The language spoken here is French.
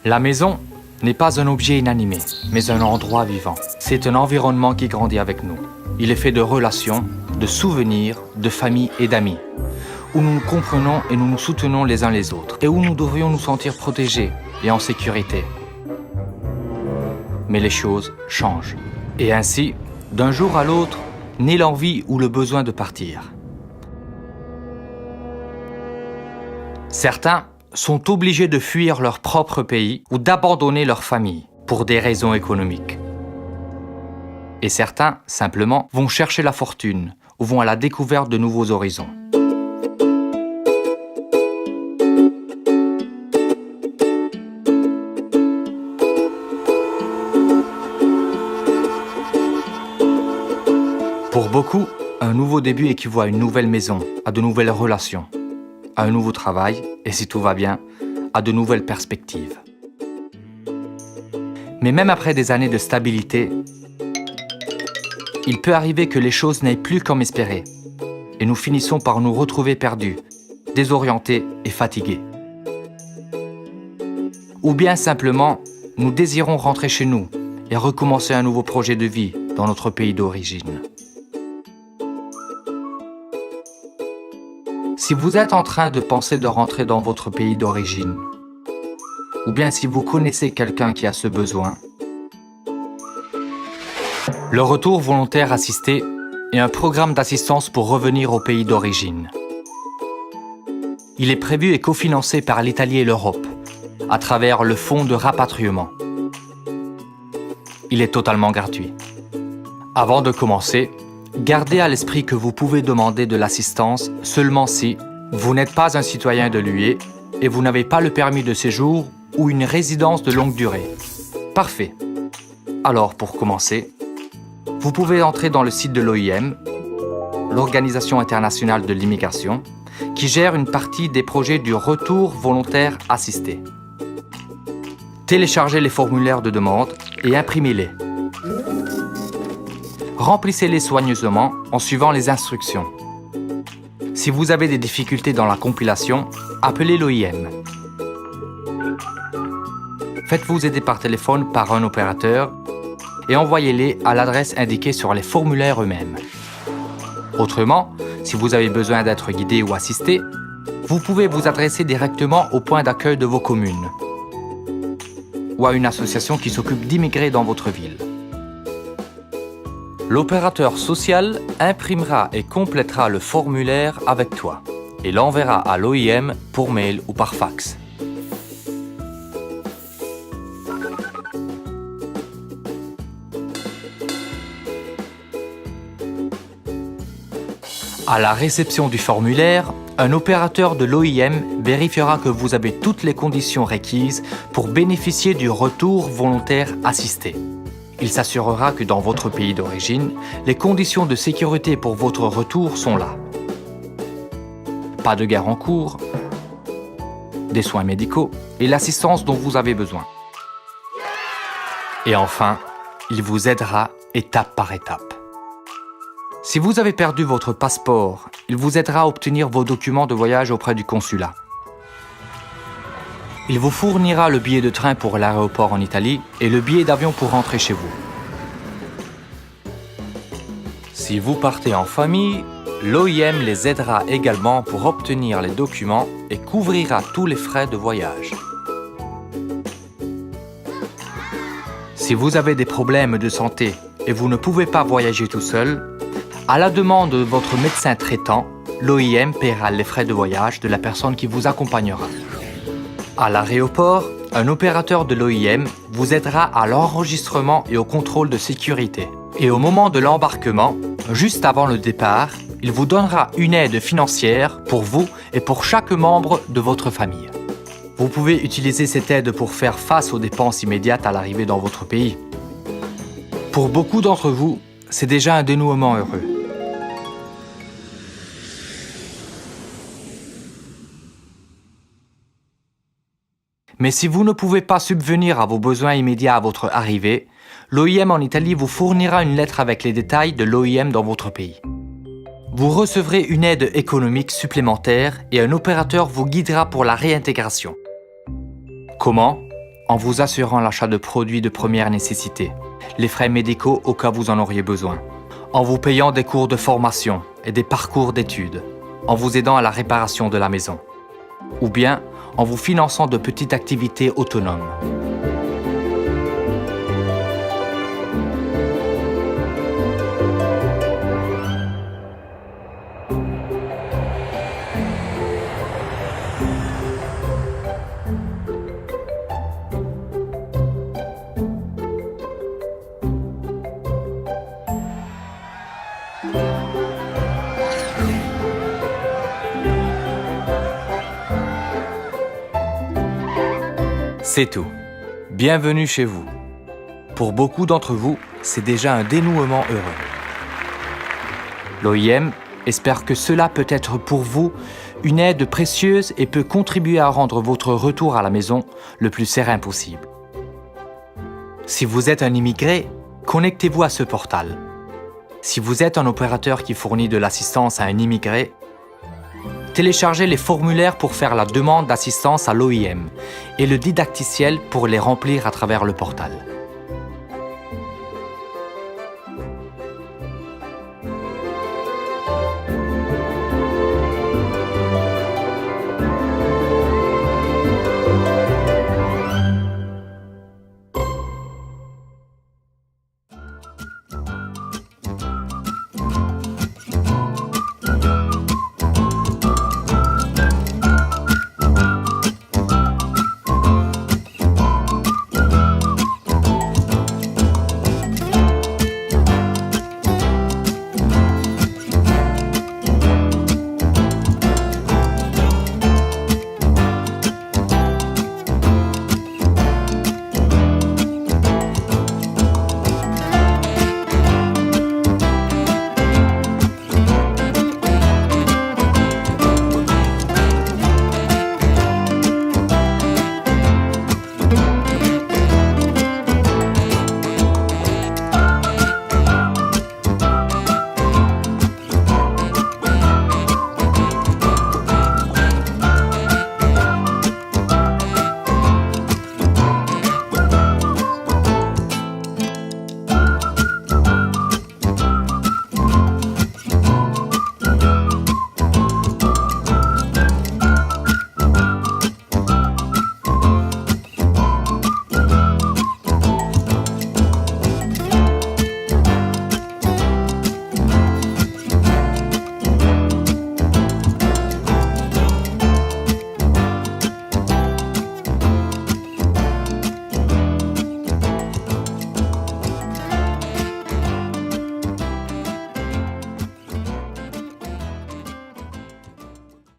La maison n'est pas un objet inanimé, mais un endroit vivant. C'est un environnement qui grandit avec nous. Il est fait de relations, de souvenirs, de familles et d'amis, où nous nous comprenons et nous nous soutenons les uns les autres, et où nous devrions nous sentir protégés et en sécurité. Mais les choses changent. Et ainsi, d'un jour à l'autre, naît l'envie ou le besoin de partir. Certains sont obligés de fuir leur propre pays ou d'abandonner leur famille pour des raisons économiques. Et certains, simplement, vont chercher la fortune ou vont à la découverte de nouveaux horizons. Pour beaucoup, un nouveau début équivaut à une nouvelle maison, à de nouvelles relations, à un nouveau travail et, si tout va bien, à de nouvelles perspectives. Mais même après des années de stabilité, il peut arriver que les choses n'aillent plus comme espéré et nous finissons par nous retrouver perdus, désorientés et fatigués. Ou bien simplement, nous désirons rentrer chez nous et recommencer un nouveau projet de vie dans notre pays d'origine. Si vous êtes en train de penser de rentrer dans votre pays d'origine, ou bien si vous connaissez quelqu'un qui a ce besoin, le retour volontaire assisté est un programme d'assistance pour revenir au pays d'origine. Il est prévu et cofinancé par l'Italie et l'Europe, à travers le fonds de rapatriement. Il est totalement gratuit. Avant de commencer, gardez à l'esprit que vous pouvez demander de l'assistance seulement si vous n'êtes pas un citoyen de l'UE et vous n'avez pas le permis de séjour ou une résidence de longue durée. Parfait. Alors, pour commencer, vous pouvez entrer dans le site de l'OIM, l'Organisation internationale de l'immigration, qui gère une partie des projets du retour volontaire assisté. Téléchargez les formulaires de demande et imprimez-les. Remplissez-les soigneusement en suivant les instructions. Si vous avez des difficultés dans la compilation, appelez l'OIM. Faites-vous aider par téléphone par un opérateur et envoyez-les à l'adresse indiquée sur les formulaires eux-mêmes. Autrement, si vous avez besoin d'être guidé ou assisté, vous pouvez vous adresser directement au point d'accueil de vos communes ou à une association qui s'occupe d'immigrés dans votre ville. L'opérateur social imprimera et complétera le formulaire avec toi et l'enverra à l'OIM pour mail ou par fax. À la réception du formulaire, un opérateur de l'OIM vérifiera que vous avez toutes les conditions requises pour bénéficier du retour volontaire assisté. Il s'assurera que dans votre pays d'origine, les conditions de sécurité pour votre retour sont là. Pas de guerre en cours, des soins médicaux et l'assistance dont vous avez besoin. Et enfin, il vous aidera étape par étape. Si vous avez perdu votre passeport, il vous aidera à obtenir vos documents de voyage auprès du consulat. Il vous fournira le billet de train pour l'aéroport en Italie et le billet d'avion pour rentrer chez vous. Si vous partez en famille, l'OIM les aidera également pour obtenir les documents et couvrira tous les frais de voyage. Si vous avez des problèmes de santé et vous ne pouvez pas voyager tout seul, à la demande de votre médecin traitant, l'OIM paiera les frais de voyage de la personne qui vous accompagnera. À l'aéroport, un opérateur de l'OIM vous aidera à l'enregistrement et au contrôle de sécurité. Et au moment de l'embarquement, juste avant le départ, il vous donnera une aide financière pour vous et pour chaque membre de votre famille. Vous pouvez utiliser cette aide pour faire face aux dépenses immédiates à l'arrivée dans votre pays. Pour beaucoup d'entre vous, c'est déjà un dénouement heureux. Mais si vous ne pouvez pas subvenir à vos besoins immédiats à votre arrivée, l'OIM en Italie vous fournira une lettre avec les détails de l'OIM dans votre pays. Vous recevrez une aide économique supplémentaire et un opérateur vous guidera pour la réintégration. Comment ? en vous assurant l'achat de produits de première nécessité, les frais médicaux au cas où vous en auriez besoin, en vous payant des cours de formation et des parcours d'études, en vous aidant à la réparation de la maison, ou bien en vous finançant de petites activités autonomes. C'est tout. Bienvenue chez vous. Pour beaucoup d'entre vous, c'est déjà un dénouement heureux. L'OIM espère que cela peut être pour vous une aide précieuse et peut contribuer à rendre votre retour à la maison le plus serein possible. Si vous êtes un immigré, connectez-vous à ce portal. Si vous êtes un opérateur qui fournit de l'assistance à un immigré, téléchargez les formulaires pour faire la demande d'assistance à l'OIM et le didacticiel pour les remplir à travers le portal.